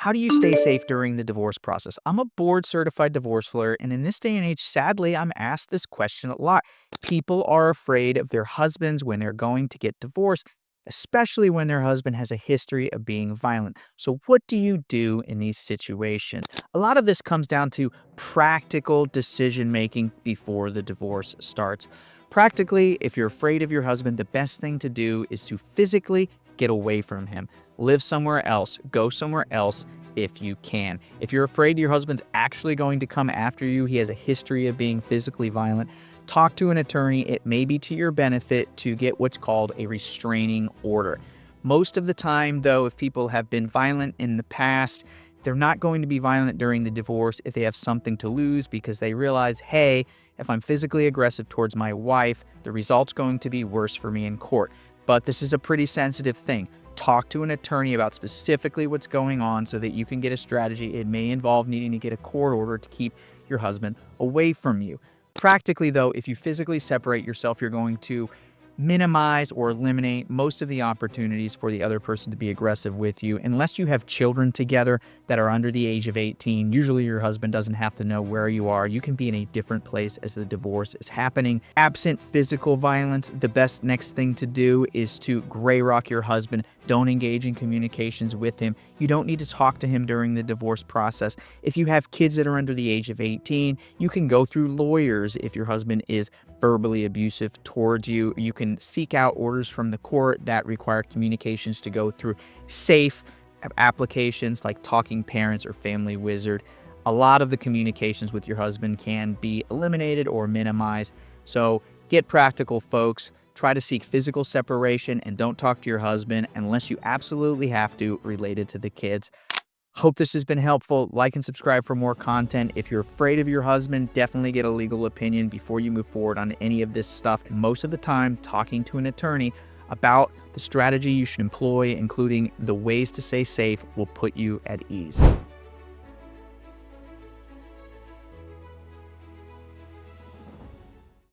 How do you stay safe during the divorce process? I'm a board certified divorce lawyer, and in this day and age, sadly, I'm asked this question a lot. People are afraid of their husbands when they're going to get divorced, especially when their husband has a history of being violent. So, what do you do in these situations? A lot of this comes down to practical decision making before the divorce starts. Practically, if you're afraid of your husband, the best thing to do is to physically get away from him. Live somewhere else, go somewhere else if you can. If you're afraid your husband's actually going to come after you, he has a history of being physically violent, talk to an attorney. It may be to your benefit to get what's called a restraining order. Most of the time, though, if people have been violent in the past, they're not going to be violent during the divorce if they have something to lose because they realize, hey, if I'm physically aggressive towards my wife, the result's going to be worse for me in court. But this is a pretty sensitive thing. Talk to an attorney about specifically what's going on so that you can get a strategy. It may involve needing to get a court order to keep your husband away from you. Practically, though, if you physically separate yourself, you're going to minimize or eliminate most of the opportunities for the other person to be aggressive with you. Unless you have children together that are under the age of 18, usually your husband doesn't have to know where you are. You can be in a different place as the divorce is happening. Absent physical violence, the best next thing to do is to gray rock your husband. Don't engage in communications with him. You don't need to talk to him during the divorce process. If you have kids that are under the age of 18, you can go through lawyers if your husband is verbally abusive towards you. You can seek out orders from the court that require communications to go through safe applications like Talking Parents or Family Wizard. A lot of the communications with your husband can be eliminated or minimized. So get practical, folks. Try to seek physical separation and don't talk to your husband unless you absolutely have to related to the kids. Hope this has been helpful. Like and subscribe for more content. If you're afraid of your husband, definitely get a legal opinion before you move forward on any of this stuff. And most of the time, talking to an attorney about the strategy you should employ, including the ways to stay safe, will put you at ease.